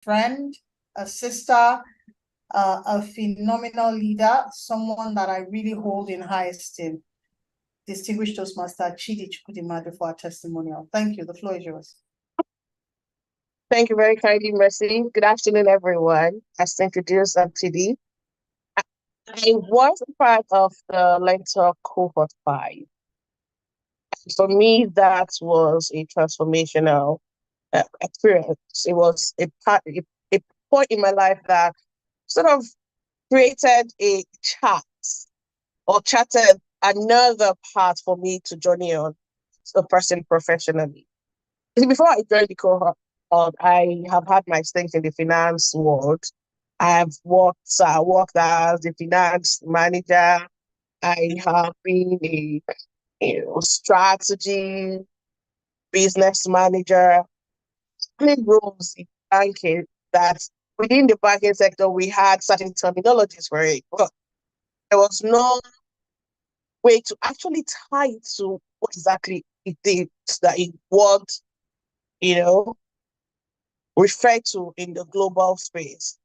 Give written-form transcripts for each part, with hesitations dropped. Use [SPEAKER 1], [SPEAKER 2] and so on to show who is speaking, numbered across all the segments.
[SPEAKER 1] friend, a sister, a phenomenal leader, someone that I really hold in high esteem. Distinguished Toastmaster Chidi Chukwudimadu for our testimonial. Thank you. The floor is yours.
[SPEAKER 2] Thank you very kindly, Mercy. Good afternoon, everyone. As introduced, I'm Chidi. I was a part of the Learntor cohort 5. For me, that was a transformational experience. It was a point in my life that sort of created a chart or charted another path for me to journey on as a person professionally. Before I joined the cohort, I have had my stint in the finance world. I worked as a finance manager. I have been a strategy business manager, played roles in banking that within the banking sector we had certain terminologies for it. But there was no way to actually tie it to what exactly it did that it would, you know, refer to in the global space.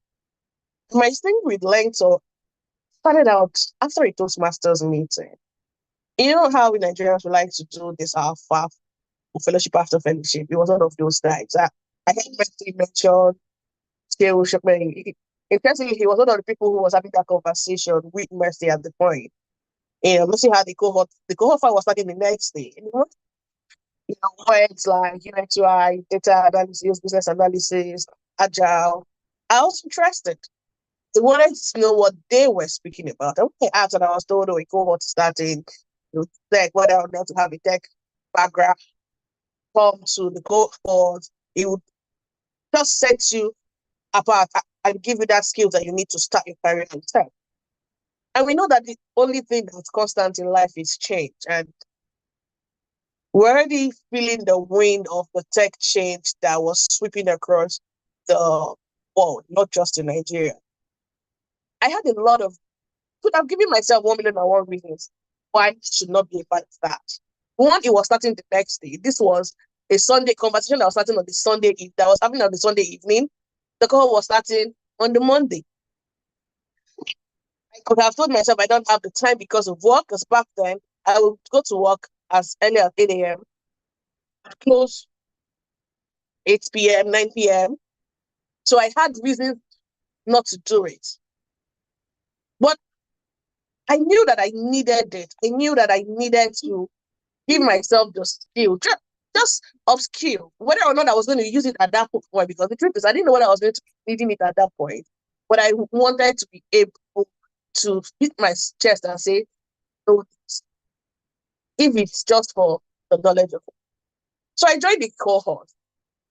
[SPEAKER 2] My thing with Learntor started out after a Toastmasters meeting. You know how we Nigerians we like to do this alpha fellowship after fellowship. It was one of those times. I heard Messi mention Skill Shopman. Interestingly, he was one of the people who was having that conversation with Messi at the point. Messi had the cohort five was starting the next day. Words like UX/UI, data analysis, business analysis, agile. I was interested. I wanted to know what they were speaking about. And when I asked and I was told, a cohort starting with tech, whether or not to have a tech background, come to the cohort, it would just set you apart and give you that skill that you need to start your career in tech. And we know that the only thing that's constant in life is change. And we're already feeling the wind of the tech change that was sweeping across the world, not just in Nigeria. I had a lot of, could have given myself 1,000,001 reasons why I should not be a part of that. One, it was starting the next day. This was a Sunday conversation that was starting on the Sunday that was happening on the Sunday evening. The call was starting on the Monday. I could have told myself I don't have the time because of work, because back then I would go to work as early as 8 a.m., close 8 p.m., 9 p.m. So I had reasons not to do it. But I knew that I needed it. I knew that I needed to give myself the skill, just upskill, whether or not I was going to use it at that point. Because the truth is, I didn't know what I was going to be needing it at that point. But I wanted to be able to hit my chest and say, no, if it's just for the knowledge of it. So I joined the cohort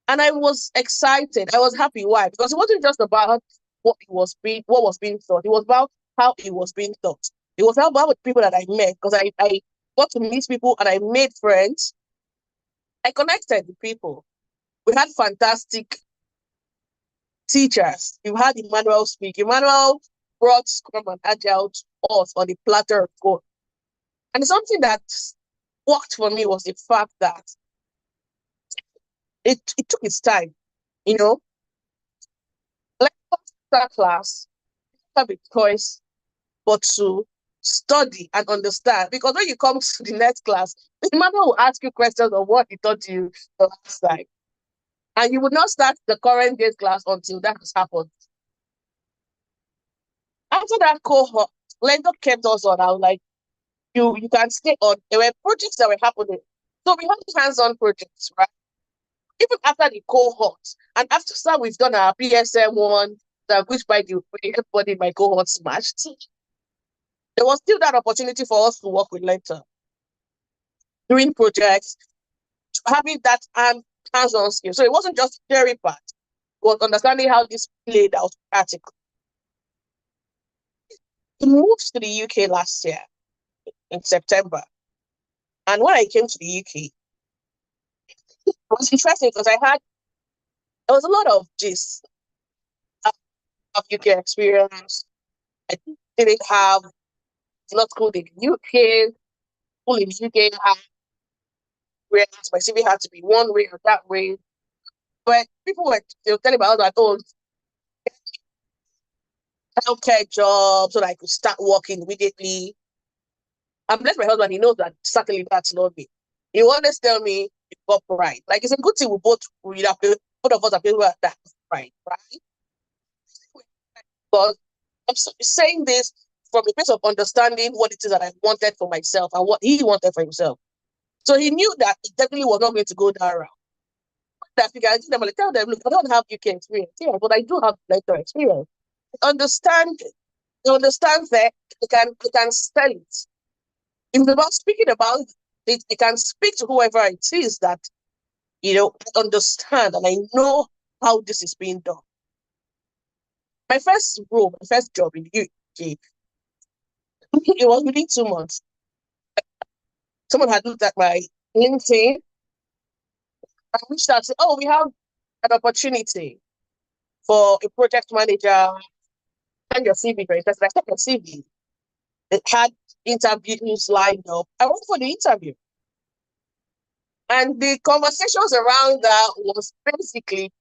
[SPEAKER 2] and I was excited. I was happy. Why? Because it wasn't just about what was being taught. It was about how it was being taught. It was about the people that I met, because I got to meet people and I made friends. I connected with people. We had fantastic teachers. You had Emmanuel speak. Emmanuel brought Scrum and Agile to us on the platter of gold. And something that worked for me was the fact that it took its time, Like that class, have a choice but to study and understand. Because when you come to the next class, the Emmanuel will ask you questions of what he taught you the last time. And you would not start the current day's class until that has happened. After that cohort, Learntor kept us on. I was like, you can stay on. There were projects that were happening. So we had hands-on projects, right? Even after the cohort, and after that, we've done our PSM one, which by the way, everybody in my cohort smashed. There was still that opportunity for us to work with Learntor, doing projects, having that hands-on skill. So it wasn't just theory part, it was understanding how this played out practically. We moved to the UK last year in September. And when I came to the UK, it was interesting because there was a lot of gist of UK experience. I didn't have, it's not school in the UK, school in the UK had, whereas my CV had to be one way or that way. But people were telling my husband, oh, healthcare job so that I could start working immediately. I'm blessed my husband, he knows that certainly that's not me. He always tell me you got pride. Like it's a good thing both of us are people that have pride, right? But saying this from a place of understanding what it is that I wanted for myself and what he wanted for himself. So he knew that it definitely was not going to go that route. That I tell them, look, I don't have UK experience here, but I do have Learntor experience. Understand, understand that they can sell it. If it's about speaking about it, they can speak to whoever it is that I understand and I know how this is being done. My first job in the UK, it was within 2 months. Someone had looked at my LinkedIn and reached out and said, oh, we have an opportunity for a project manager. Send your CV for it. I sent your CV. It had interviews lined up. I went for the interview. And the conversations around that was basically,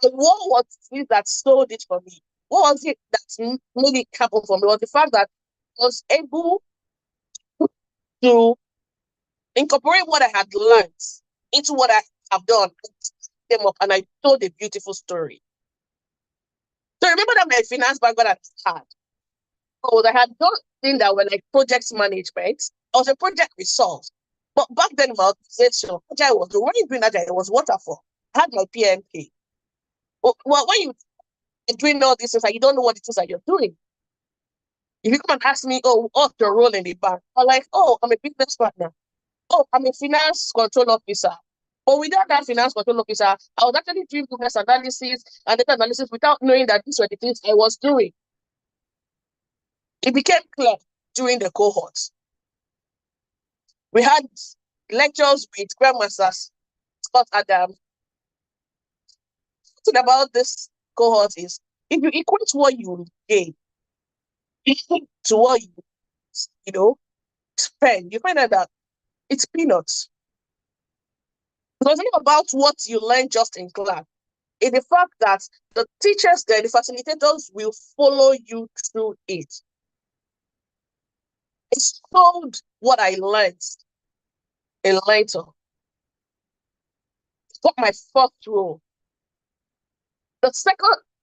[SPEAKER 2] what was it that sold it for me? What was it that made it happen for me? Was the fact that I was able to incorporate what I had learned into what I have done, them up, and I told a beautiful story. So remember that my finance background I had. Oh, I had done things that were like project management. I was a project resource. But back then, my organization, Agile was the one doing Agile, it was waterfall. I had my PMP. Well, when you are doing all these things, like, you don't know what it is that you're doing. If you come and ask me, oh, what's your role in the bank? I'm like, oh, I'm a business partner. Oh, I'm a finance control officer. But without that finance control officer, I was actually doing business analysis and data analysis without knowing that these were the things I was doing. It became clear during the cohorts. We had lectures with Scrum Masters, Scott Adams. The thing about this cohort is, if you equate what you gain to what you spend, you find out that it's peanuts. Because it's not about what you learn just in class. It's the fact that the teachers there, the facilitators will follow you through it. It's told what I learned in Learntor. It's got my first role.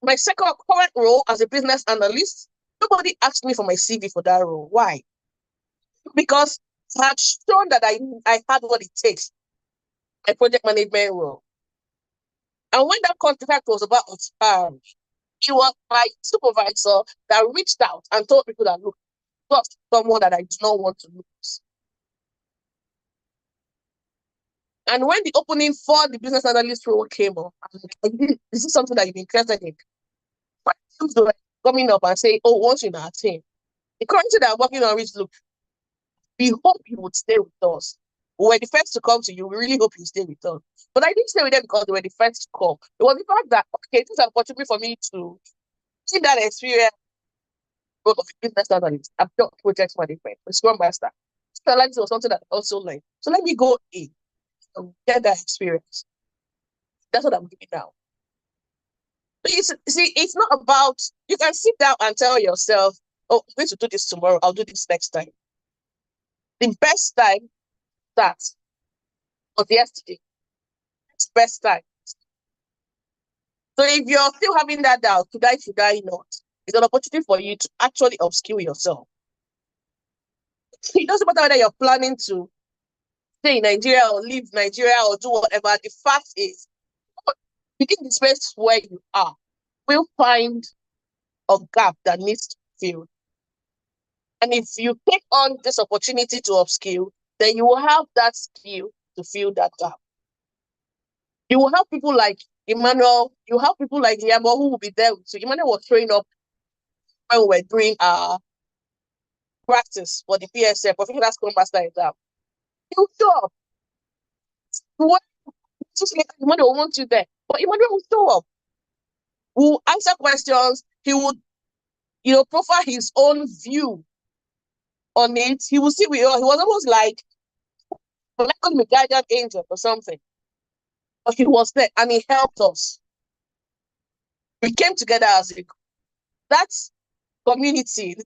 [SPEAKER 2] My second current role as a business analyst, nobody asked me for my CV for that role. Why? Because I had shown that I had what it takes, a project management role. And when that contract was about to expire, it was my supervisor that reached out and told people that, look, just someone that I do not want to lose. And when the opening for the business analyst role came up, I'm like, this is something that you're interested in. But people were coming up and say, oh, once you're in our team, the currency that I'm working on is, look, we hope you would stay with us. We were the first to come to you. We really hope you stay with us. But I didn't stay with them because they were the first to come. It was the fact that, okay, this is an opportunity for me to see that experience of a business analyst. I've done project management, a Scrum Master. Analysis was something that I also learned. So let me go in and get that experience. That's what I'm doing now. It's not about, you can sit down and tell yourself, oh, I'm going to do this tomorrow. I'll do this next time. The best time that was yesterday. It's best time. So if you're still having that doubt, should I not? It's an opportunity for you to actually upskill yourself. It doesn't matter whether you're planning to stay in Nigeria or leave Nigeria or do whatever. The fact is, within the space where you are, we'll find a gap that needs to be filled. And if you take on this opportunity to upskill, then you will have that skill to fill that gap. You will have people like Emmanuel, you have people like Yamo who will be there. So Emmanuel was showing up when we were doing our practice for the PSF, Professional Scrum Master exam. He will show up. Emmanuel will want you there, but Emmanuel will show up. Will answer questions. He would, profile his own view on it. He will see we all. He was almost like a guardian angel or something. But he was there and he helped us. We came together as a group. That's community. The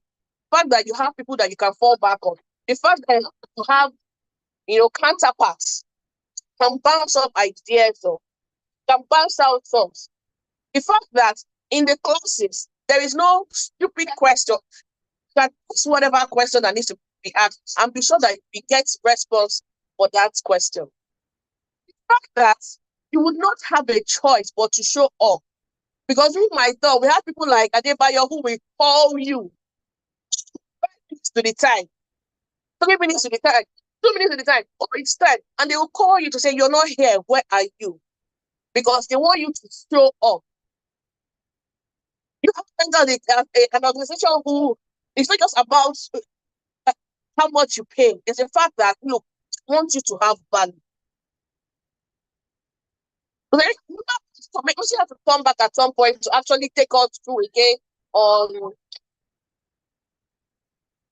[SPEAKER 2] fact that you have people that you can fall back on. The fact that you have, counterparts, can bounce up ideas or can bounce out thoughts. The fact that in the classes, there is no stupid question. You can ask whatever question that needs to be asked and be sure that you get response for that question. The fact that you would not have a choice but to show up. Because we might thought we have people like Adebayo who will call you 5 minutes to the time, 3 minutes to the time, 2 minutes to the time, or it's time, and they will call you to say, you're not here, where are you? Because they want you to show up. You have to enter an organization who it's not just about how much you pay. It's the fact that, look, I want you to have value. But then you have to come back at some point to actually take us through again on,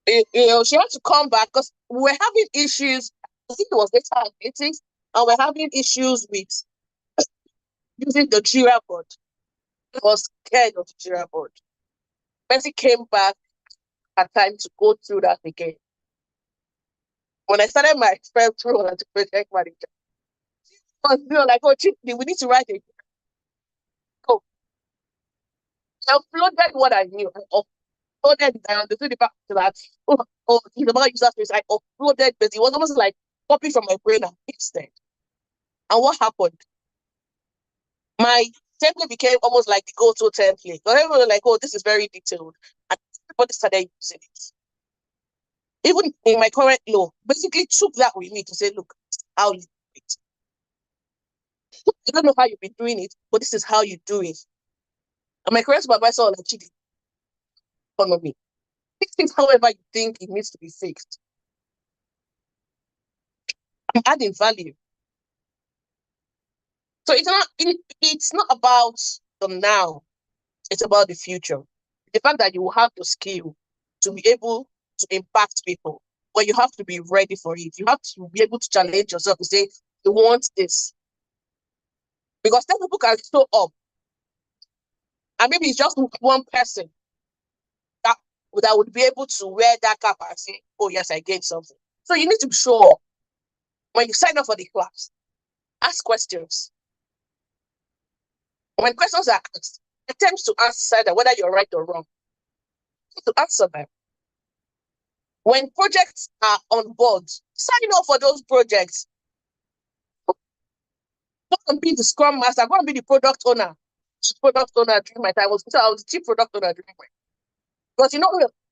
[SPEAKER 2] she had to come back because we were having issues. I think it was data analytics, and we're having issues with using the Jira board. I was scared of the Jira board. Mercy came back, had time to go through that again. When I started my first role as a project manager, I was like, oh, we need to write a code. I uploaded what I knew. I uploaded it. I understood the fact that, it's about user space. I uploaded, but it was almost like copy from my brain and pasted. And what happened? My template became almost like the go-to template. So everyone was like, oh, this is very detailed. And everybody started using it. Even in my current law, basically took that with me to say, look, how you do it. I don't know how you've been doing it, but this is how you do it. And my current supervisor was like, Chidi, follow me. Fix it however you think it needs to be fixed. I'm adding value. So it's not about the now, it's about the future. The fact that you will have the skill to be able to impact people, but you have to be ready for it. You have to be able to challenge yourself to say, you want this. Because then people can show up. And maybe it's just one person that would be able to wear that cap and say, oh, yes, I gained something. So you need to show up. When you sign up for the class, ask questions. When questions are asked, attempt to answer that, whether you're right or wrong. To answer them. When projects are on board, sign up for those projects. Go and be the Scrum Master, go and be the product owner. Product owner during my time. I was the chief product owner during my time. Because you know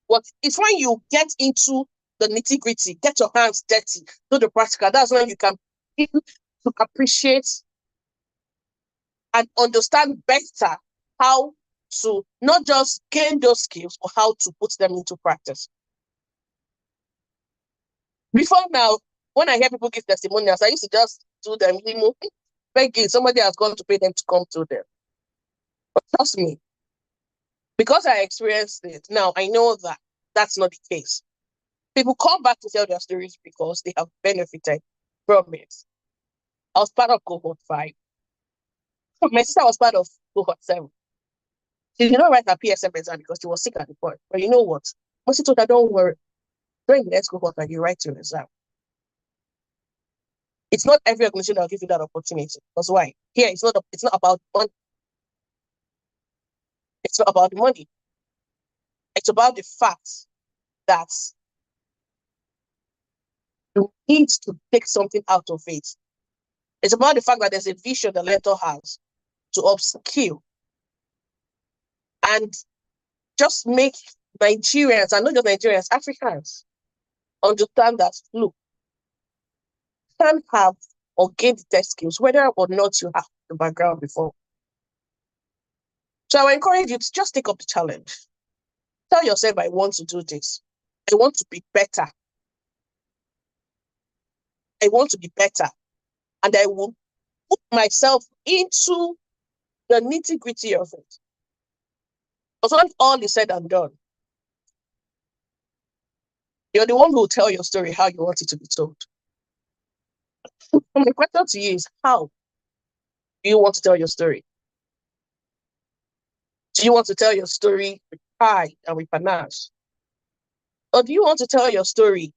[SPEAKER 2] what? It's when you get into the nitty-gritty, get your hands dirty, do the practical. That's when you can begin to appreciate and understand better how to not just gain those skills, but how to put them into practice. Before now, when I hear people give testimonials, I used to just do them, begging somebody has gone to pay them to come to them. But trust me, because I experienced it, now I know that that's not the case. People come back to tell their stories because they have benefited from it. I was part of cohort 5. My sister was part of cohort 7. She did not write her PSM exam because she was sick at the point. But you know what? Mercy told her, don't worry. During the next cohort, you write your exam. It's not every organization that will give you that opportunity. That's why. Here, it's not about money. It's not about the money. It's about the fact that you need to take something out of it. It's about the fact that there's a vision the Learntor has to upskill and just make Nigerians, and not just Nigerians, Africans, understand that, look, you can have or gain the tech skills, whether or not you have the background before. So I encourage you to just take up the challenge. Tell yourself, I want to do this. I want to be better. I want to be better. And I will put myself into the nitty-gritty of it. Because when all is said and done, you're the one who will tell your story how you want it to be told. My question to you is how? Do you want to tell your story? Do you want to tell your story with pride and with panache? Or do you want to tell your story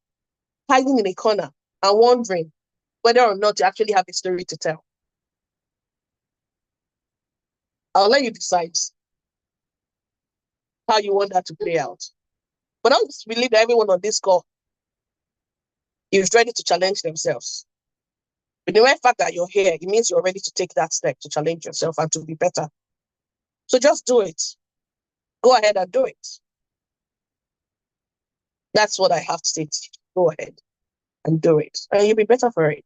[SPEAKER 2] hiding in a corner and wondering whether or not you actually have a story to tell? I'll let you decide how you want that to play out. But I just believe that everyone on this call is ready to challenge themselves. But the mere fact that you're here, it means you're ready to take that step to challenge yourself and to be better. So just do it. Go ahead and do it. That's what I have to say to you. Go ahead and do it. And you'll be better for it.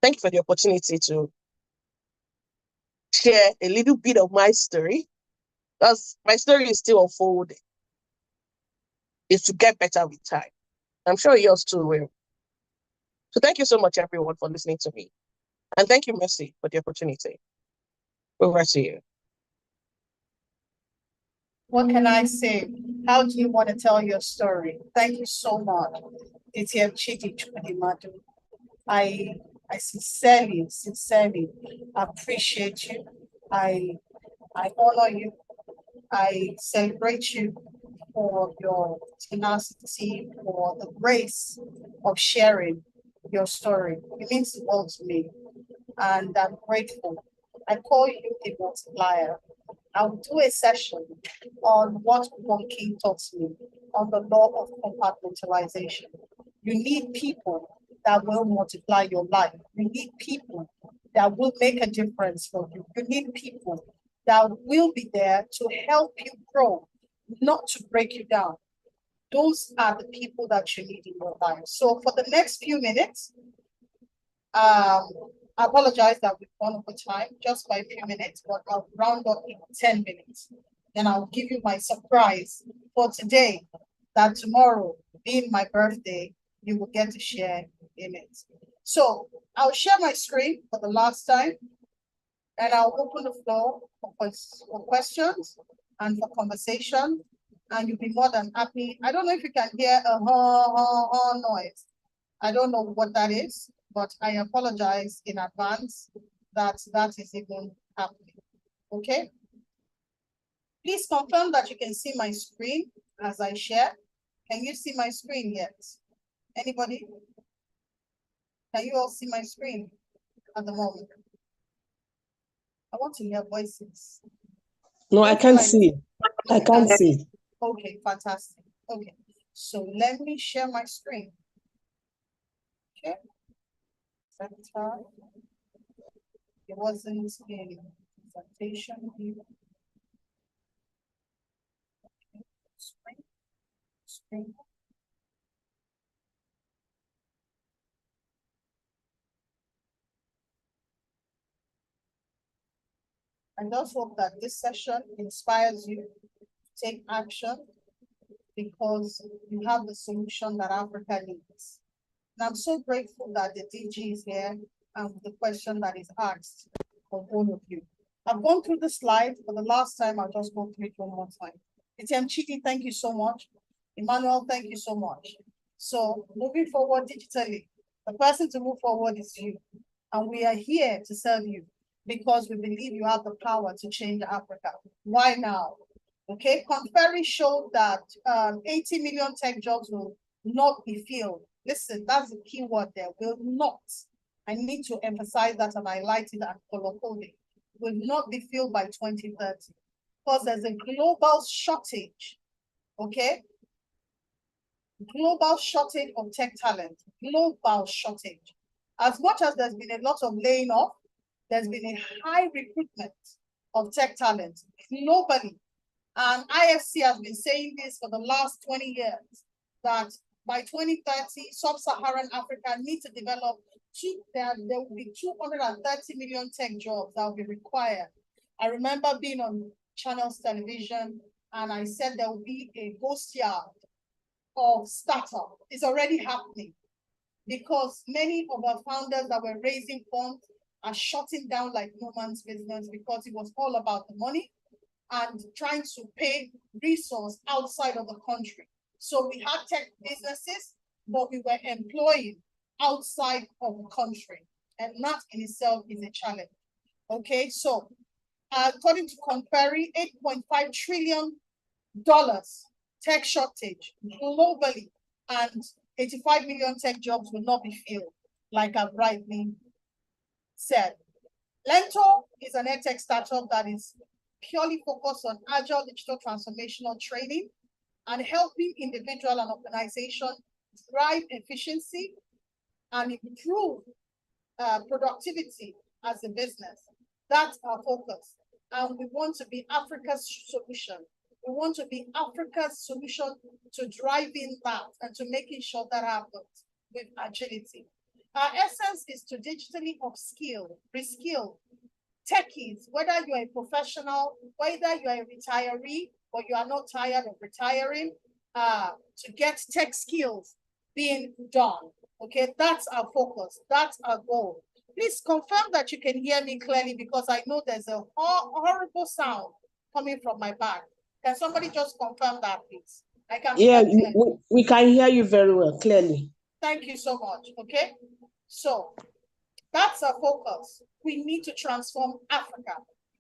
[SPEAKER 2] Thank you for the opportunity to share a little bit of my story. Because my story is still unfolding. It's to get better with time. I'm sure yours too will. So thank you so much, everyone, for listening to me. And thank you, Mercy, for the opportunity. Over to you.
[SPEAKER 1] What can I say? How do you want to tell your story? Thank you so much. It's Chidi Chukwudimadu. I sincerely appreciate you. I honor you. I celebrate you for your tenacity, for the grace of sharing your story. It means the world to me, and I'm grateful. I call you a multiplier. I'll do a session on what Monkey taught me on the law of compartmentalization. You need people that will multiply your life. You need people that will make a difference for you. You need people that will be there to help you grow, not to break you down. Those are the people that you need in your life. So for the next few minutes, I apologize that we've gone over time just by a few minutes, but I'll round up in 10 minutes. Then I'll give you my surprise for today, that tomorrow, being my birthday, you will get to share in it. So I'll share my screen for the last time, and I'll open the floor for questions and for conversation, and you'll be more than happy. I don't know if you can hear a noise. I don't know what that is, but I apologize in advance that that is even happening. Okay? Please confirm that you can see my screen as I share. Can you see my screen yet? Anybody? Can you all see my screen at the moment? I want to hear voices.
[SPEAKER 3] No, I can't see. I can't see.
[SPEAKER 1] Okay, fantastic. Okay, so let me share my screen. Okay. Center. It wasn't a presentation. Okay. Screen. I just hope that this session inspires you to take action, because you have the solution that Africa needs. And I'm so grateful that the DG is here and the question that is asked for all of you. I've gone through the slide for the last time. I'll just go through it one more time. It's Chidi, thank you so much. Emmanuel, thank you so much. So moving forward digitally, the person to move forward is you. And we are here to serve you because we believe you have the power to change Africa. Why now? Okay, Conferry showed that 80 million tech jobs will not be filled. Listen, that's the key word there, will not. I need to emphasize that and highlight it and color code it. Will not be filled by 2030 because there's a global shortage, okay? Global shortage of tech talent, global shortage. As much as there's been a lot of laying off, there's been a high recruitment of tech talent globally. And IFC has been saying this for the last 20 years, that by 2030, sub-Saharan Africa needs to develop there will be 230 million tech jobs that will be required. I remember being on Channels Television, and I said there will be a ghost yard of startup. It's already happening because many of our founders that were raising funds are shutting down like no man's business because it was all about the money and trying to pay resource outside of the country. So we had tech businesses, but we were employing outside of the country. And that in itself is a challenge. Okay, so according to Conferry, $8.5 trillion tech shortage globally, and 85 million tech jobs will not be filled, like I've rightly said. Learntor is an edtech startup that is purely focused on agile digital transformational training and helping individual and organization drive efficiency and improve productivity as a business. That's our focus. And we want to be Africa's solution. We want to be Africa's solution to driving that and to making sure that happens with agility. Our essence is to digitally upskill, reskill techies, whether you're a professional, whether you're a retiree, or you are not tired of retiring, to get tech skills being done. Okay, that's our focus. That's our goal. Please confirm that you can hear me clearly, because I know there's a horrible sound coming from my back. Can somebody just confirm that, please? I can
[SPEAKER 3] Yeah, we can hear you very well, clearly.
[SPEAKER 1] Thank you so much. Okay, so that's our focus. We need to transform Africa.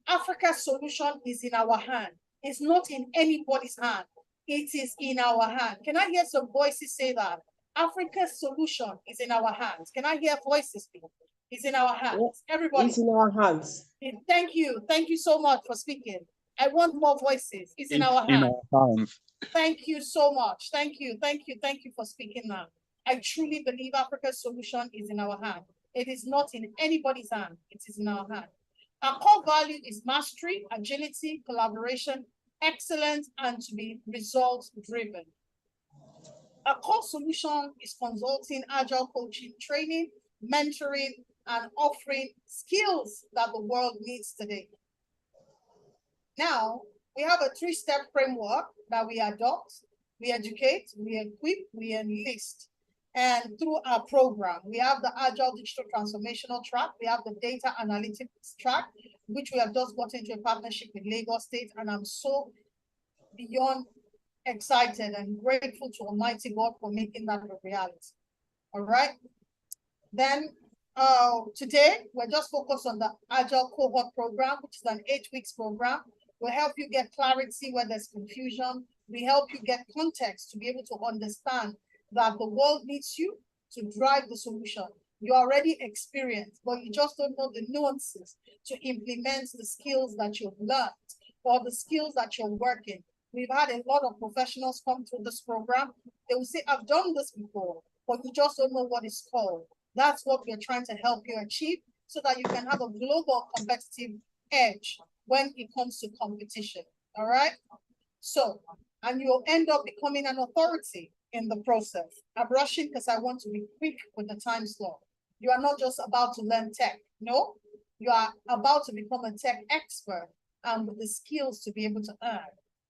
[SPEAKER 1] Africa's solution is in our hand. It's not in anybody's hand. It is in our hand. Can I hear some voices say that? Africa's solution is in our hands. Can I hear voices, please? It's in our hands. Everybody.
[SPEAKER 3] It's in our hands.
[SPEAKER 1] Thank you. Thank you so much for speaking. I want more voices. It's in our hands. Thank you so much. Thank you. Thank you. Thank you for speaking now. I truly believe Africa's solution is in our hand. It is not in anybody's hand. It is in our hand. Our core value is mastery, agility, collaboration, excellence, and to be results-driven. Our core solution is consulting, agile coaching, training, mentoring, and offering skills that the world needs today. Now, we have a 3-step framework that we adopt, we educate, we equip, we enlist. And through our program, we have the Agile Digital Transformational track, we have the Data Analytics track, which we have just got into a partnership with Lagos State, and I'm so beyond excited and grateful to Almighty God for making that a reality. All right. Then today, we're just focused on the Agile Cohort Program, which is an 8 weeks program. We'll help you get clarity where there's confusion. We help you get context to be able to understand that the world needs you to drive the solution. You're already experienced, but you just don't know the nuances to implement the skills that you've learned or the skills that you're working. We've had a lot of professionals come through this program. They will say, I've done this before, but you just don't know what it's called. That's what we're trying to help you achieve so that you can have a global competitive edge when it comes to competition. All right? So, and you'll end up becoming an authority in the process. I'm rushing because I want to be quick with the time slot. You are not just about to learn tech. No, you are about to become a tech expert and with the skills to be able to earn.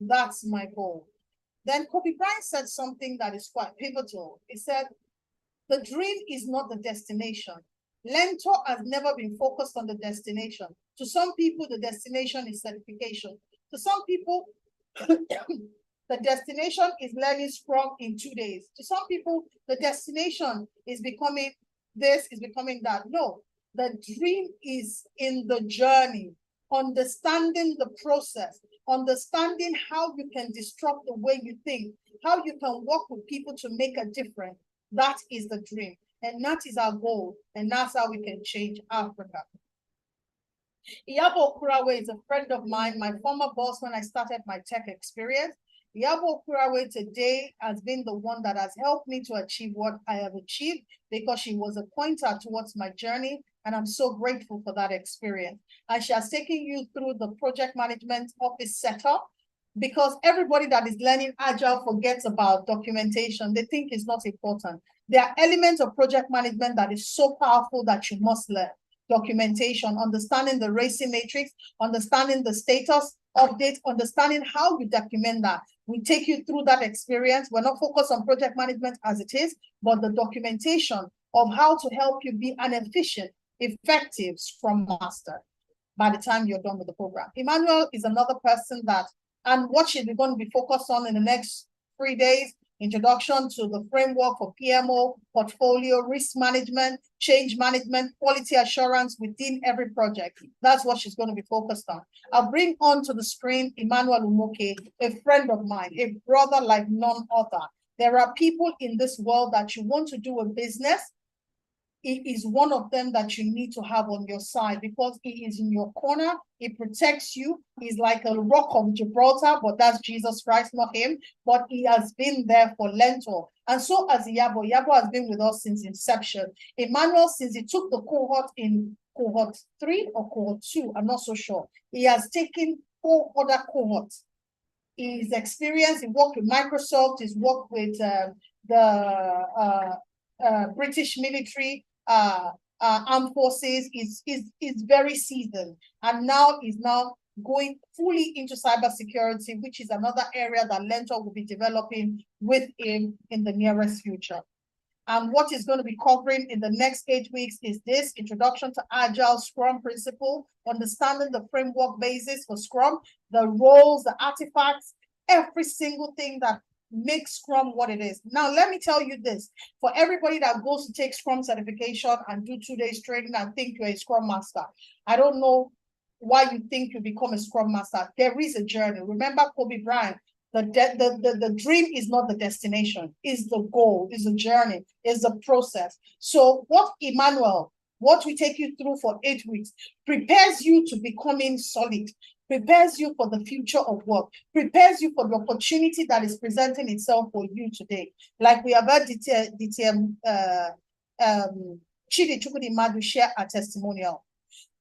[SPEAKER 1] That's my goal. Then Kobe Bryant said something that is quite pivotal. He said, the dream is not the destination. Learntor has never been focused on the destination. To some people, the destination is certification. To some people, the destination is learning Scrum in 2 days. To some people, the destination is becoming this, is becoming that. No, the dream is in the journey, understanding the process, understanding how you can disrupt the way you think, how you can work with people to make a difference. That is the dream. And that is our goal. And that's how we can change Africa. Iyabo Okurawe is a friend of mine, my former boss when I started my tech experience. Iyabo Okurawe today has been the one that has helped me to achieve what I have achieved because she was a pointer towards my journey. And I'm so grateful for that experience. And she has taken you through the project management office setup, because everybody that is learning Agile forgets about documentation. They think it's not important. There are elements of project management that is so powerful that you must learn. Documentation, understanding the racing matrix, understanding the status update, understanding how you document that. We take you through that experience. We're not focused on project management as it is, but the documentation of how to help you be an efficient, effective Scrum Master by the time you're done with the program. Emmanuel is another person that, and what she's going to be focused on in the next 3 days introduction to the framework for PMO, portfolio, risk management, change management, quality assurance within every project. That's what she's going to be focused on. I'll bring on to the screen Emmanuel Umoke, a friend of mine, a brother like none other. There are people in this world that you want to do a business. It is one of them that you need to have on your side because it is in your corner. It protects you. He's like a rock of Gibraltar, but that's Jesus Christ, not him. But he has been there for Learntor. And so has Yabo. Yabo has been with us since inception. Emmanuel, since he took the cohort in cohort 3 or cohort 2, I'm not so sure. He has taken 4 other cohorts. His experience, he worked with Microsoft, he's worked with the British military, armed forces, is very seasoned, and now is going fully into cybersecurity, which is another area that Learntor will be developing with him in the nearest future. And what he's going to be covering in the next 8 weeks is this: introduction to Agile Scrum principle, understanding the framework basis for Scrum, the roles, the artifacts, every single thing that make Scrum what it is. Now, let me tell you this, for everybody that goes to take Scrum certification and do 2 days training and think you're a Scrum Master, I don't know why you think you become a Scrum Master. There is a journey. Remember Kobe Bryant, the dream is not the destination, is the goal, is the journey, is the process. So what we take you through for 8 weeks prepares you to becoming solid, prepares you for the future of work, prepares you for the opportunity that is presenting itself for you today. Like we have heard Chidi Chukwudimadu share a testimonial.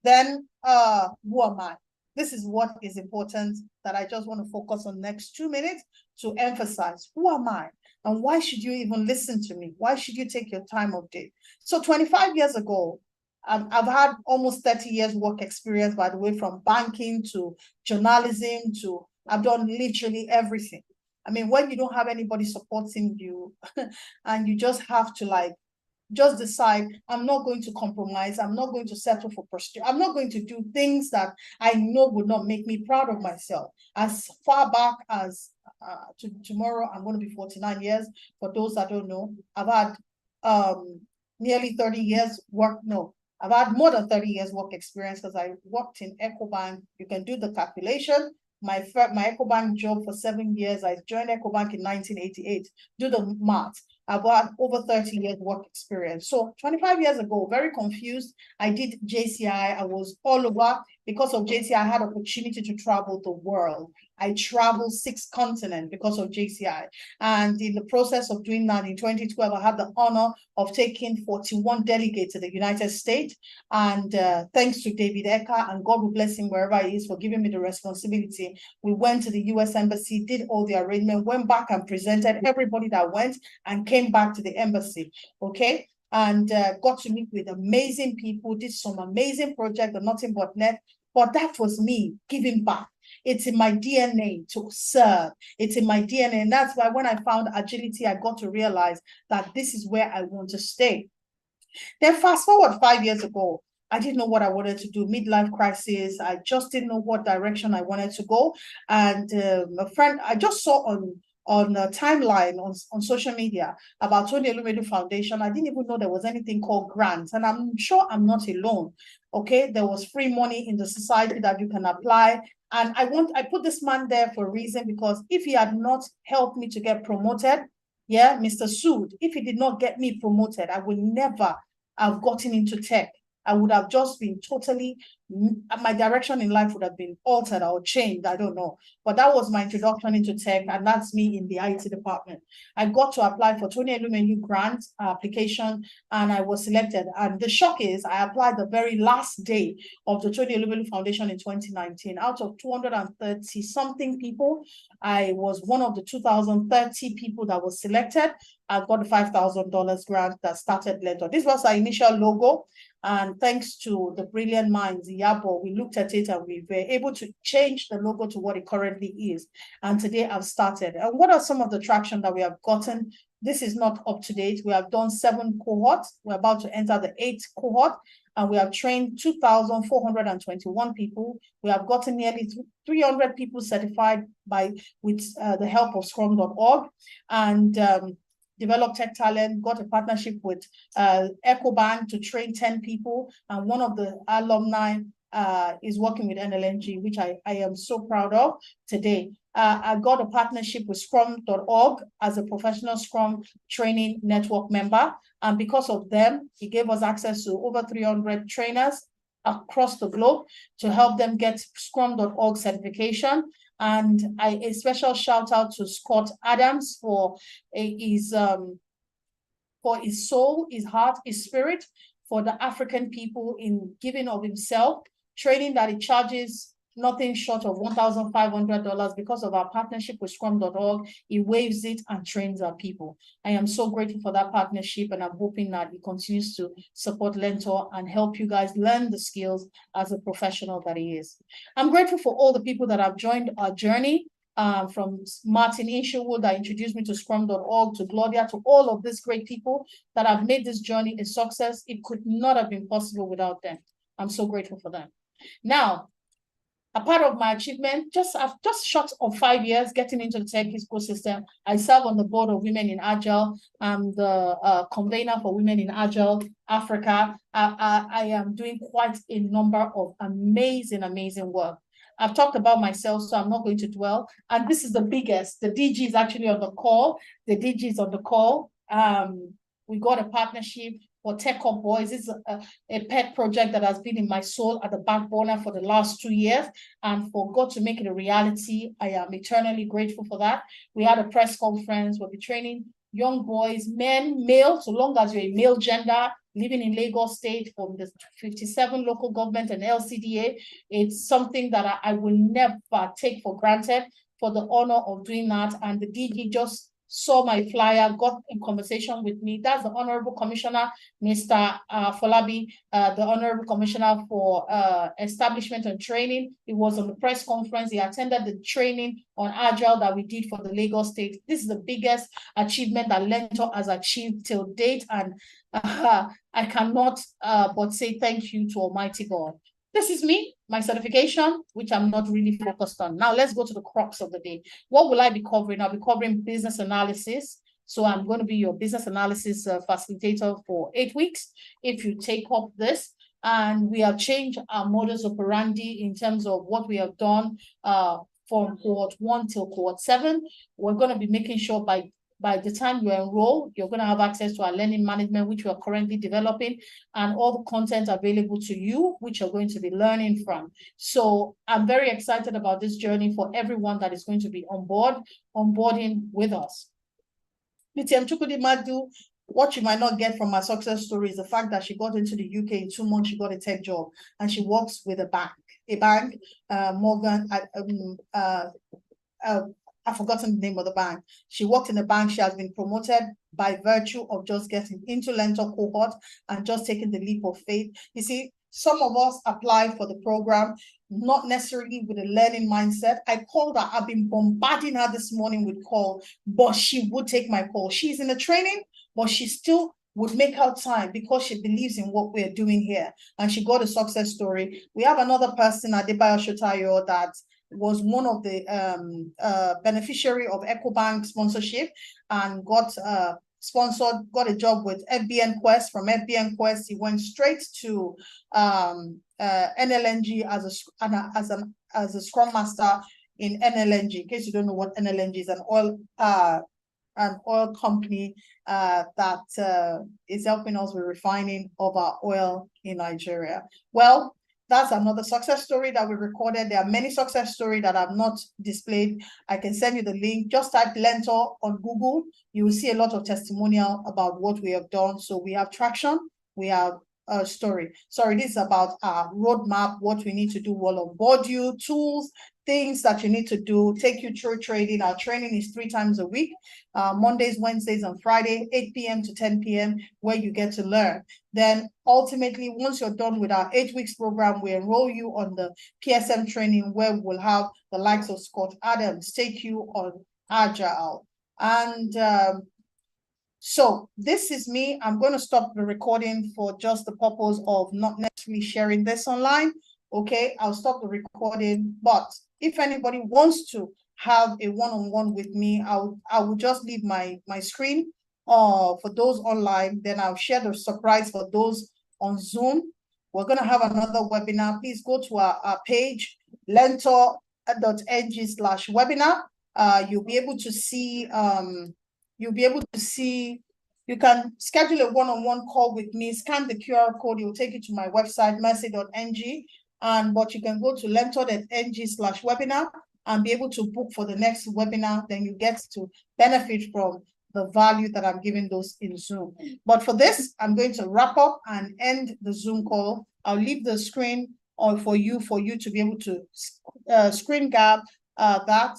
[SPEAKER 1] Then who am I? This is what is important that I just want to focus on next 2 minutes to emphasize. Who am I? And why should you even listen to me? Why should you take your time of day? So 25 years ago, I've had almost 30 years work experience, by the way, from banking to journalism to I've done literally everything. I mean, when you don't have anybody supporting you and you just have to just decide, I'm not going to compromise. I'm not going to settle for prestige. I'm not going to do things that I know would not make me proud of myself. As far back as tomorrow, I'm going to be 49 years. For those that don't know, I've had nearly 30 years work. No, I've had more than 30 years work experience because I worked in EcoBank. You can do the calculation. My EcoBank job for 7 years. I joined EcoBank in 1988. Do the math. I've had over 30 years work experience. So 25 years ago, very confused. I did JCI. I was all over. Because of JCI, I had opportunity to travel the world. I traveled 6 continents because of JCI. And in the process of doing that in 2012, I had the honor of taking 41 delegates to the United States. And thanks to David Ecker, and God will bless him wherever he is for giving me the responsibility. We went to the US Embassy, did all the arrangement, went back and presented everybody that went and came back to the embassy, okay? And got to meet with amazing people, did some amazing projects, Nothing But Net. But that was me giving back. It's in my DNA to serve. It's in my DNA. And that's why when I found agility, I got to realize that this is where I want to stay. Then fast forward 5 years ago, I didn't know what I wanted to do, midlife crisis. I just didn't know what direction I wanted to go. And a friend, I just saw on a timeline on social media about Tony Elumelu Foundation. I didn't even know there was anything called grants, and I'm sure I'm not alone. Okay, there was free money in the society that you can apply, and I put this man there for a reason, because if he had not helped me to get promoted, yeah, Mr. Sood, if he did not get me promoted, I would never have gotten into tech. I would have just been totally, my direction in life would have been altered or changed, I don't know. But that was my introduction into tech, and that's me in the IT department. I got to apply for Tony Elumelu grant application, and I was selected. And the shock is, I applied the very last day of the Tony Elumelu Foundation in 2019. Out of 230 something people, I was one of the 2,030 people that was selected. I got a $5,000 grant that started Learntor. This was our initial logo. And thanks to the brilliant minds, Yabo, we looked at it and we were able to change the logo to what it currently is. And today I've started. And what are some of the traction that we have gotten? This is not up to date. We have done 7 cohorts. We're about to enter the 8th cohort. and we have trained 2,421 people. We have gotten nearly 300 people certified with the help of Scrum.org, and developed tech talent, got a partnership with EcoBank to train 10 people, and one of the alumni is working with NLNG, which I am so proud of today. I got a partnership with Scrum.org as a professional Scrum training network member. And because of them, he gave us access to over 300 trainers across the globe to help them get Scrum.org certification. And a special shout out to Scott Adams for his soul, his heart, his spirit for the African people in giving of himself, training that he charges nothing short of $1,500 because of our partnership with Scrum.org. He waives it and trains our people. I am so grateful for that partnership, and I'm hoping that he continues to support Learntor and help you guys learn the skills as a professional that he is. I'm grateful for all the people that have joined our journey, from Martin Isherwood that introduced me to Scrum.org, to Gloria, to all of these great people that have made this journey a success. It could not have been possible without them. I'm so grateful for them. Now, a part of my achievement, I've just short of 5 years getting into the tech ecosystem. I serve on the board of Women in Agile. I'm the convener for Women in Agile Africa. I am doing quite a number of amazing work. I've talked about myself, so I'm not going to dwell. And this is the biggest. The DG is actually on the call. The DG is on the call. We got a partnership for Tech Up Boys. It's a pet project that has been in my soul at the backbone for the last 2 years. And for God to make it a reality, I am eternally grateful for that. We had a press conference. We'll be training young boys, men, male, so long as you're a male gender, living in Lagos State, from the 57 local government and LCDA. It's something that I will never take for granted, for the honor of doing that. And the DG just saw my flyer, got in conversation with me. That's the Honorable Commissioner, Mr. Folabi, the Honorable Commissioner for Establishment and Training. He was on the press conference. He attended the training on Agile that we did for the Lagos State. This is the biggest achievement that Learntor has achieved till date. And I cannot but say thank you to Almighty God. This is me, my certification, which I'm not really focused on. Now, let's go to the crux of the day. What will I be covering? I'll be covering business analysis. So I'm going to be your business analysis facilitator for 8 weeks if you take up this. And we have changed our modus operandi in terms of what we have done from cohort 1 till cohort 7. We're going to be making sure by the time you enroll, you're going to have access to our learning management, which we are currently developing, and all the content available to you, which you're going to be learning from. So I'm very excited about this journey for everyone that is going to be onboarding with us. Mitiam Chukwudimadu, what you might not get from my success story is the fact that she got into the UK in 2 months. She got a tech job, and she works with a bank, Morgan, I've forgotten the name of the bank. She worked in the bank. She has been promoted by virtue of just getting into Learntor cohort and just taking the leap of faith. You see, some of us apply for the program, not necessarily with a learning mindset. I called her. I've been bombarding her this morning with calls, but she would take my call. She's in the training, but she still would make out time because she believes in what we're doing here. And she got a success story. We have another person, Adebayo Shotayo, that was one of the beneficiary of EcoBank sponsorship and got got a job with FBN Quest. From FBN Quest, he went straight to NLNG as a Scrum Master in NLNG. In case you don't know what NLNG is, an oil company that is helping us with refining of our oil in Nigeria. Well, that's another success story that we recorded. There are many success stories that I've not displayed. I can send you the link. Just type Learntor on Google. You will see a lot of testimonial about what we have done. So we have traction. We have a story. Sorry, this is about our roadmap, what we need to do. We'll onboard you, tools, things that you need to do, take you through training. Our training is 3 times a week, Mondays, Wednesdays, and Friday, 8 p.m. to 10 p.m., where you get to learn. Then ultimately, once you're done with our 8 weeks program, we enroll you on the PSM training, where we'll have the likes of Scott Adams take you on Agile. And So this is me. I'm going to stop the recording for just the purpose of not necessarily sharing this online. Okay, I'll stop the recording. But if anybody wants to have a one-on-one with me, I will just leave my screen for those online. Then I'll share the surprise for those on Zoom. We're going to have another webinar. Please go to our page, learntor.ng/webinar. You'll be able to see you can schedule a one-on-one call with me, scan the QR code, it will take you to my website, mercy.ng, but you can go to learntor.ng/webinar and be able to book for the next webinar. Then you get to benefit from the value that I'm giving those in Zoom. But for this, I'm going to wrap up and end the Zoom call. I'll leave the screen for you to be able to screen grab that.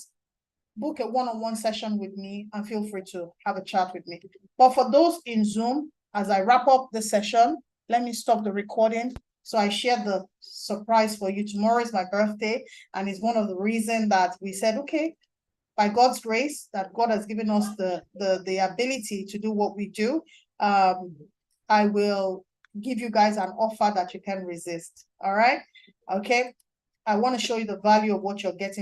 [SPEAKER 1] Book a one-on-one session with me and feel free to have a chat with me. But for those in Zoom, as I wrap up the session, let me stop the recording. So I shared the surprise for you. Tomorrow is my birthday, and it's one of the reasons that we said, okay, by God's grace, that God has given us the ability to do what we do. I will give you guys an offer that you can resist. All right. Okay. I want to show you the value of what you're getting